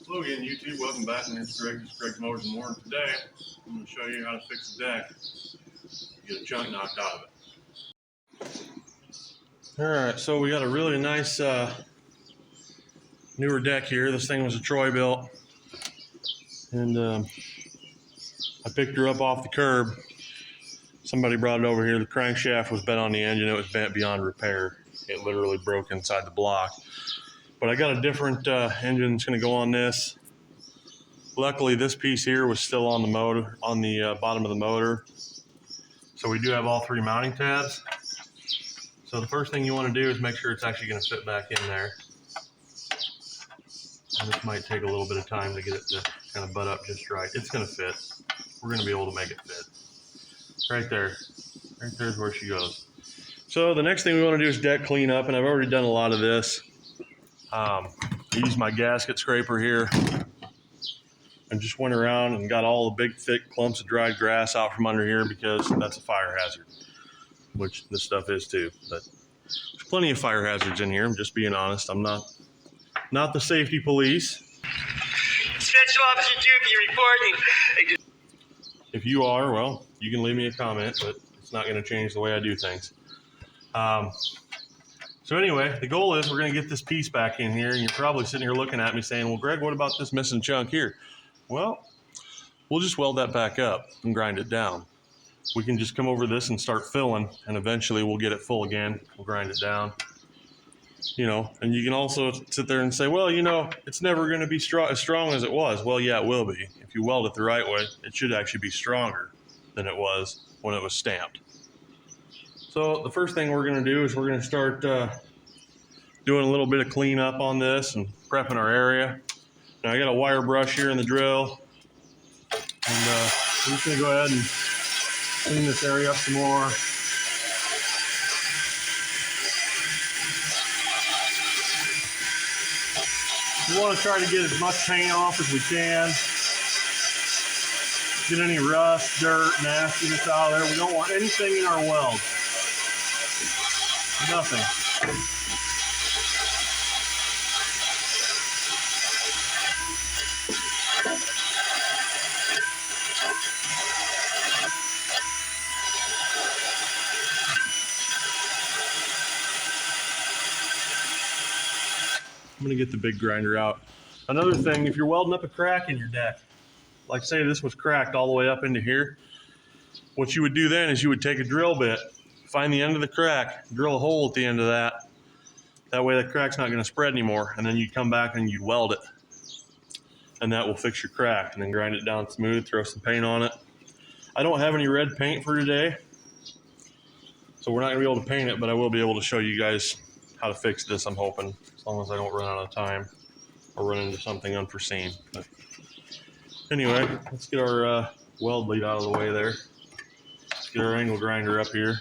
Hello again, YouTube. Welcome back. And it's Greg. It's Greg's Mowers and More. And today, I'm going to show you how to fix the deck. Get a chunk knocked out of it. Alright, so we got a really nice newer deck here. This thing was a Troy built. And I picked her up off the curb. Somebody brought it over here. The crankshaft was bent on the engine. It was bent beyond repair. It literally broke inside the block. But I got a different engine that's going to go on this. Luckily, this piece here was still on the motor, on the bottom of the motor. So we do have all three mounting tabs. So the first thing you want to do is make sure it's actually going to fit back in there. And this might take a little bit of time to get it to kind of butt up just right. It's going to fit. We're going to be able to make it fit. Right there. Right there's where she goes. So the next thing we want to do is deck clean up, and I've already done a lot of this. I used my gasket scraper here and just went around and got all the big thick clumps of dried grass out from under here because that's a fire hazard, which this stuff is too. But there's plenty of fire hazards in here. I'm just being honest. I'm not the safety police. Special Officer Doopy reporting. If you are, well, you can leave me a comment, but it's not going to change the way I do things. So anyway, the goal is we're going to get this piece back in here, and you're probably sitting here looking at me saying, well, Greg, what about this missing chunk here? Well, we'll just weld that back up and grind it down. We can just come over this and start filling, and eventually we'll get it full again. We'll grind it down. You know, and you can also sit there and say, well, you know, it's never going to be as strong as it was. Well, yeah, it will be. If you weld it the right way, it should actually be stronger than it was when it was stamped. So the first thing we're going to do is we're going to start doing a little bit of cleanup on this and prepping our area. Now I got a wire brush here in the drill, and I'm just going to go ahead and clean this area up some more. We want to try to get as much paint off as we can. Get any rust, dirt, nastiness out of there. We don't want anything in our weld. Nothing. I'm going to get the big grinder out. Another thing, if you're welding up a crack in your deck, like say this was cracked all the way up into here, what you would do then is you would take a drill bit, find the end of the crack, drill a hole at the end of that. That way the crack's not going to spread anymore, and then you'd come back and you'd weld it. And that will fix your crack, and then grind it down smooth, throw some paint on it. I don't have any red paint for today, so we're not going to be able to paint it, but I will be able to show you guys how to fix this, I'm hoping, as long as I don't run out of time or run into something unforeseen. But anyway, let's get our weld lead out of the way there. Let's get our angle grinder up here.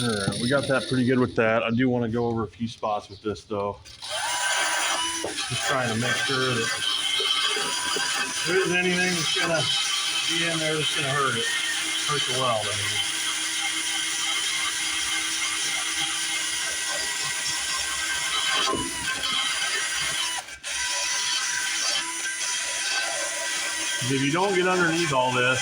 Alright, we got that pretty good with that. I do want to go over a few spots with this though. Just trying to make sure that if there isn't anything that's going to be in there that's going to hurt it. Hurt the weld, I mean. If you don't get underneath all this,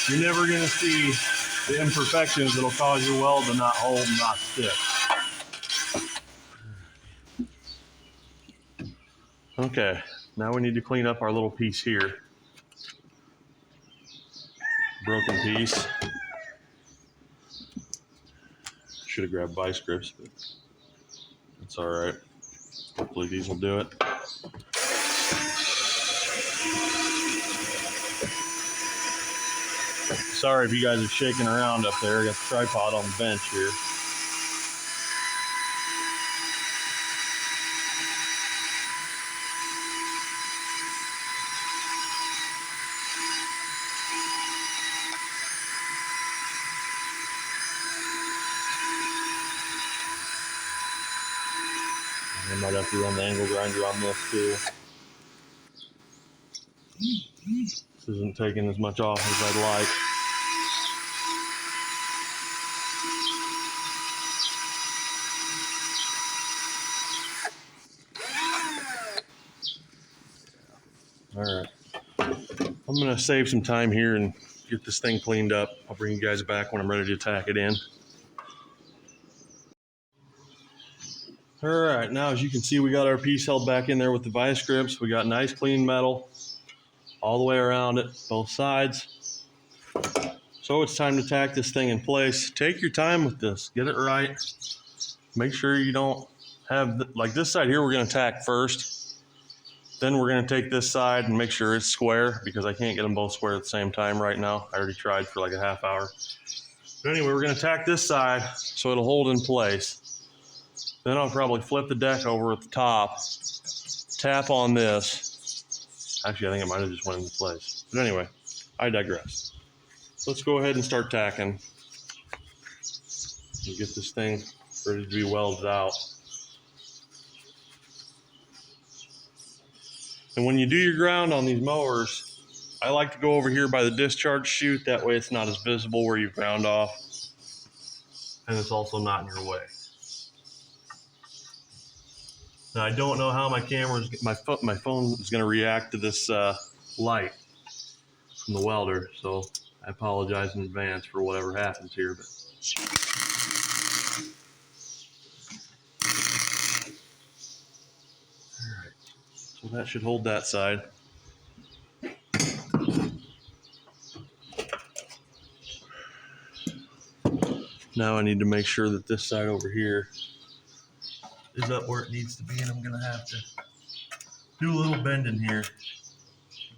you're never going to see the imperfections that'll cause your weld to not hold and not stick. Okay, now we need to clean up our little piece here. Broken piece. Should have grabbed vice grips, but it's all right. Hopefully these will do it. Sorry if you guys are shaking around up there. I got the tripod on the bench here. I might have to run the angle grinder on this too. This isn't taking as much off as I'd like. All right. I'm gonna save some time here and get this thing cleaned up. I'll bring you guys back when I'm ready to tack it in. All right, now as you can see, we got our piece held back in there with the vice grips. We got nice clean metal all the way around it, both sides. So it's time to tack this thing in place. Take your time with this, get it right. Make sure you don't have, like this side here, we're gonna tack first. Then we're gonna take this side and make sure it's square because I can't get them both square at the same time right now. I already tried for like a half hour. But anyway, we're gonna tack this side so it'll hold in place. Then I'll probably flip the deck over at the top, tap on this. Actually, I think it might have just went into place. But anyway, I digress. Let's go ahead and start tacking and get this thing ready to be welded out. And when you do your ground on these mowers, I like to go over here by the discharge chute. That way it's not as visible where you've ground off. And it's also not in your way. Now I don't know how my phone is going to react to this light from the welder, so I apologize in advance for whatever happens here. But all right, so that should hold that side. Now I need to make sure that this side over here is up where it needs to be, and I'm going to have to do a little bending here to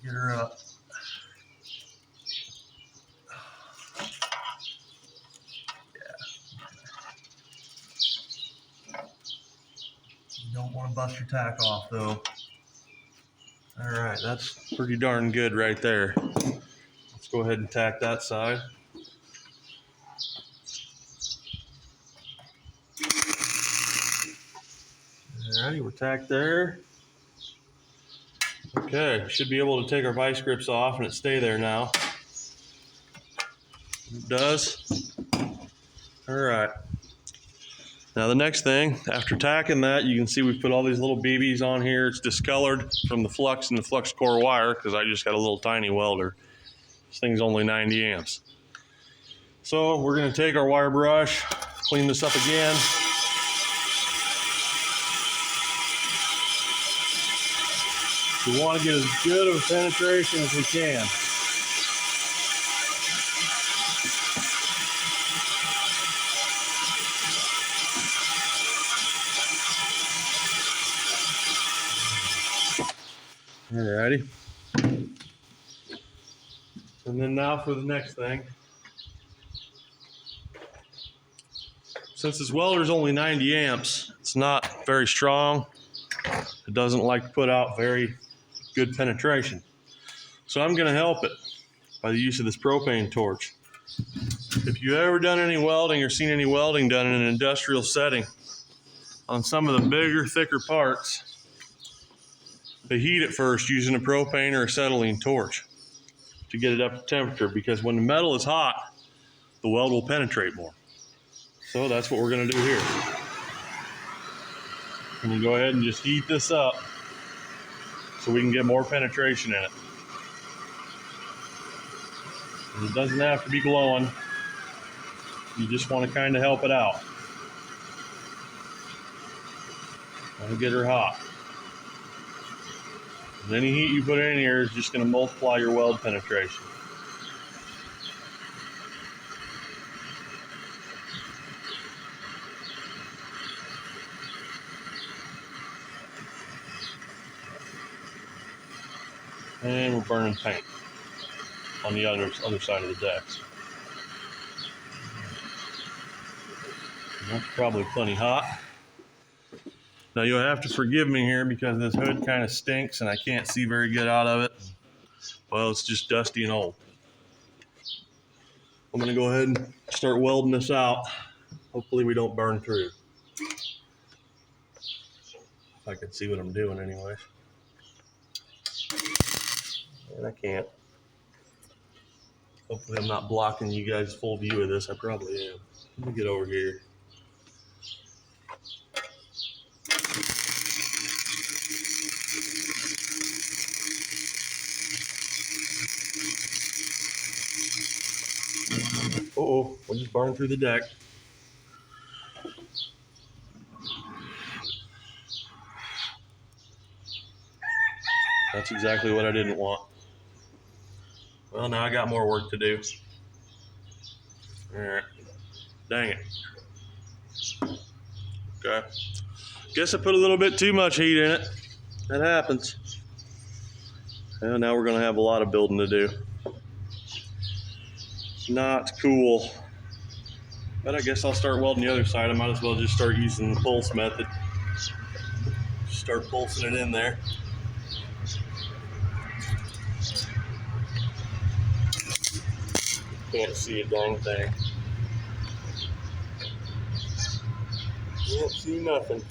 get her up. You don't want to bust your tack off though. All right, that's pretty darn good right there. Let's go ahead and tack that side. Alrighty, we're tacked there. Okay, should be able to take our vice grips off and it stay there now. It does. All right. Now the next thing, after tacking that, you can see we put all these little BBs on here. It's discolored from the flux and the flux core wire because I just got a little tiny welder. This thing's only 90 amps. So we're gonna take our wire brush, clean this up again. We want to get as good of a penetration as we can. Alrighty. And then now for the next thing. Since this welder is only 90 amps, it's not very strong. It doesn't like to put out very good penetration. So I'm going to help it by the use of this propane torch. If you've ever done any welding or seen any welding done in an industrial setting, on some of the bigger, thicker parts, they heat it first using a propane or acetylene torch to get it up to temperature, because when the metal is hot, the weld will penetrate more. So that's what we're going to do here. I'm going to go ahead and just heat this up so we can get more penetration in it. And it doesn't have to be glowing. You just want to kind of help it out. Want to get her hot. And any heat you put in here is just going to multiply your weld penetration. And we're burning paint on the other side of the decks. That's probably plenty hot. Now you'll have to forgive me here because this hood kind of stinks and I can't see very good out of it. Well, it's just dusty and old. I'm going to go ahead and start welding this out. Hopefully we don't burn through. If I could see what I'm doing anyway. And I can't. Hopefully I'm not blocking you guys' full view of this. I probably am. Let me get over here. Uh-oh, we just burned through the deck. That's exactly what I didn't want. Well, now I got more work to do. All right. Dang it. Okay. Guess I put a little bit too much heat in it. That happens. Well, now we're going to have a lot of building to do. Not cool. But I guess I'll start welding the other side. I might as well just start using the pulse method. Start pulsing it in there. Can't see a dang thing. Can't see nothing.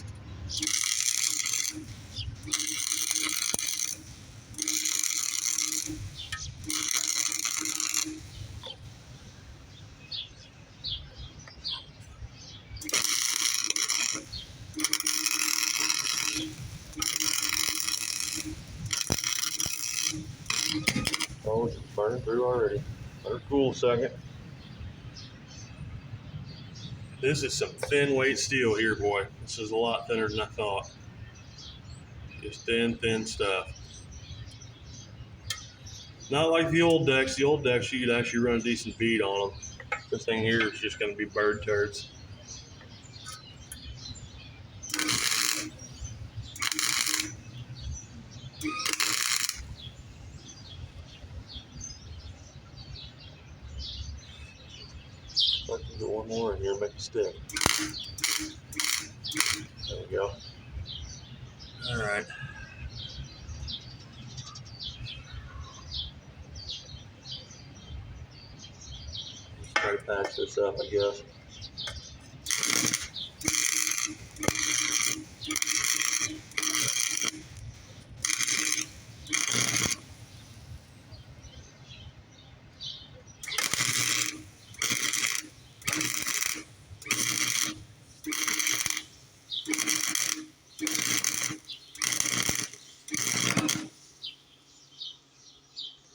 Oh, it's burning through already. Let her cool a second. This is some thin weight steel here, boy. This is a lot thinner than I thought. Just thin stuff. Not like the old decks. The old decks, you could actually run a decent bead on them. This thing here is just going to be bird turds. I can get one more in here and make a stick. There we go. All right. Let's try to patch this up, I guess.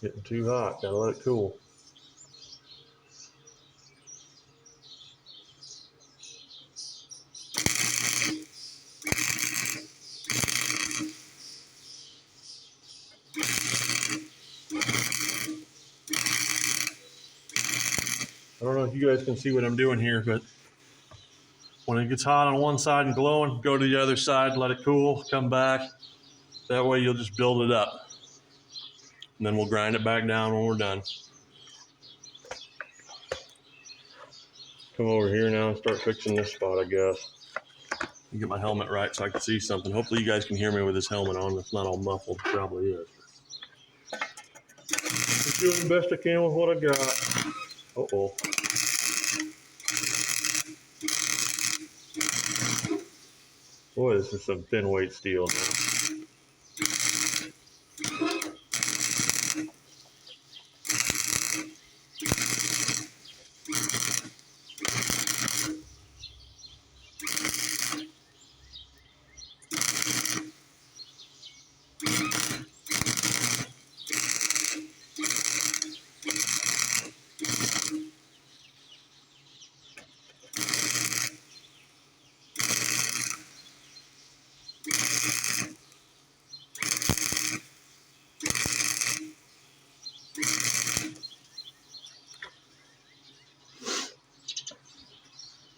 Getting too hot. Gotta let it cool. I don't know if you guys can see what I'm doing here, but when it gets hot on one side and glowing, go to the other side, let it cool, come back. That way you'll just build it up. And then we'll grind it back down when we're done. Come over here now and start fixing this spot, I guess. Get my helmet right so I can see something. Hopefully you guys can hear me with this helmet on. It's not all muffled. It probably is. I'm doing the best I can with what I got. Uh-oh. Boy, this is some thin weight steel now.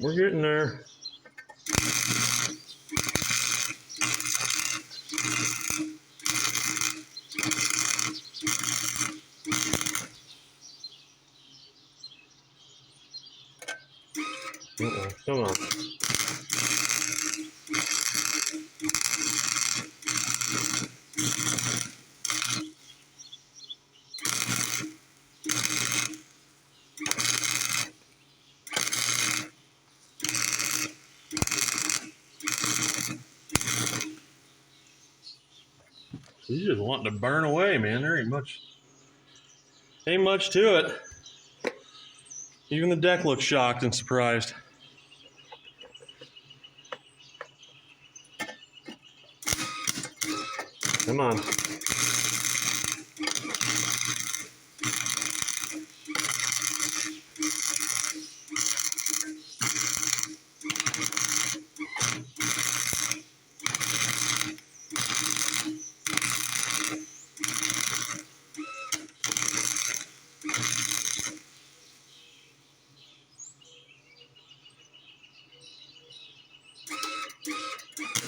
We're getting there. Uh-oh, come on. He's just wanting to burn away, man. There ain't much to it. Even the deck looks shocked and surprised. Come on.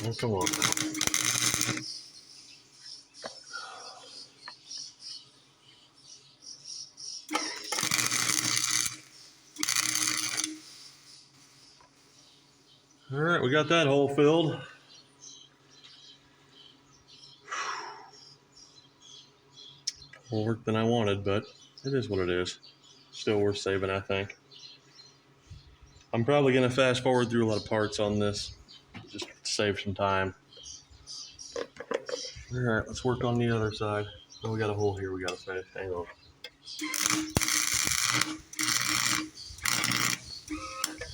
Oh, come on. All right, we got that hole filled. More work than I wanted, but it is what it is. Still worth saving, I think. I'm probably going to fast forward through a lot of parts on this, just to save some time. All right, let's work on the other side. Oh, we got a hole here we got to finish. Hang on.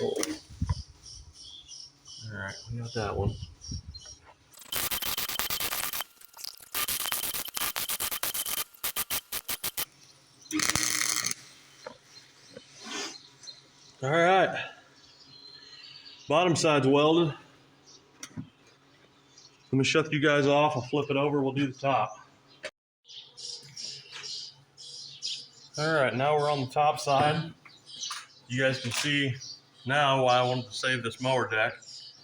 Oh. All right, we got that one. All right, bottom side's welded. Let me shut you guys off. I'll flip it over. We'll do the top. All right, now we're on the top side. You guys can see now why I wanted to save this mower deck. It's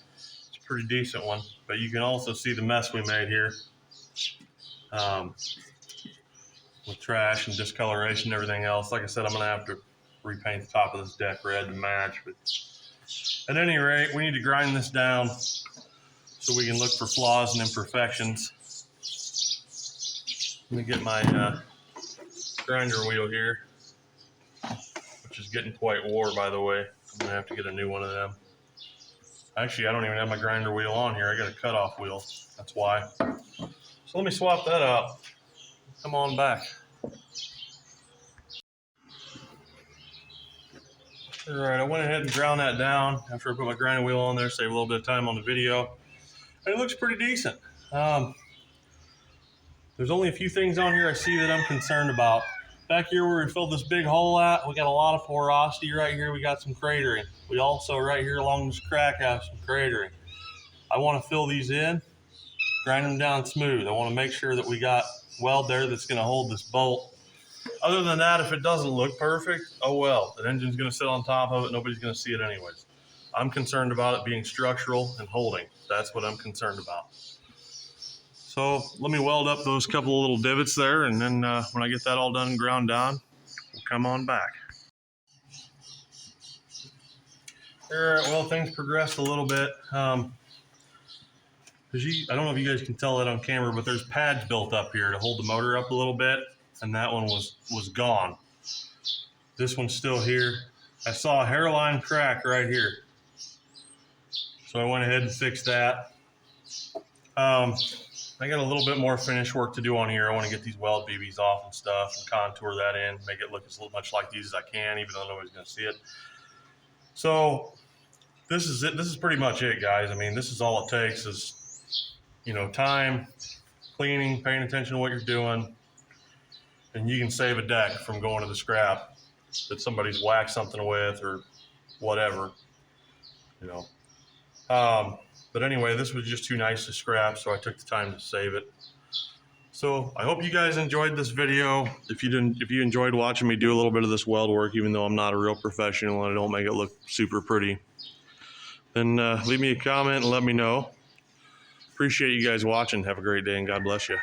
a pretty decent one, but you can also see the mess we made here with trash and discoloration and everything else. Like I said, I'm gonna have to repaint the top of this deck red to match, but at any rate, we need to grind this down so we can look for flaws and imperfections. Let me get my grinder wheel here, which is getting quite wore, by the way. I'm gonna have to get a new one of them. Actually, I don't even have my grinder wheel on here. I got a cutoff wheel, that's why. So let me swap that out. Come on back. All right, I went ahead and ground that down after I put my grinding wheel on there, save a little bit of time on the video. And it looks pretty decent. There's only a few things on here I see that I'm concerned about. Back here where we filled this big hole at, we got a lot of porosity right here. We got some cratering. We also right here along this crack have some cratering. I want to fill these in, grind them down smooth. I want to make sure that we got weld there that's going to hold this bolt. Other than that, if it doesn't look perfect, oh well. The engine's going to sit on top of it. Nobody's going to see it anyways. I'm concerned about it being structural and holding. That's what I'm concerned about. So let me weld up those couple of little divots there, and then when I get that all done and ground down, we'll come on back. All right, well, things progressed a little bit. I don't know if you guys can tell that on camera, but there's pads built up here to hold the motor up a little bit, and that one was gone. This one's still here. I saw a hairline crack right here, so I went ahead and fixed that. I got a little bit more finish work to do on here. I want to get these weld BBs off and stuff and contour that in, make it look as much like these as I can, even though nobody's going to see it. So this is it. This is pretty much it, guys. I mean, this is all it takes is, time, cleaning, paying attention to what you're doing, and you can save a deck from going to the scrap that somebody's whacked something with or whatever, But anyway, this was just too nice to scrap, so I took the time to save it. So I hope you guys enjoyed this video. If you enjoyed watching me do a little bit of this weld work, even though I'm not a real professional and I don't make it look super pretty, then leave me a comment and let me know. Appreciate you guys watching. Have a great day and God bless you.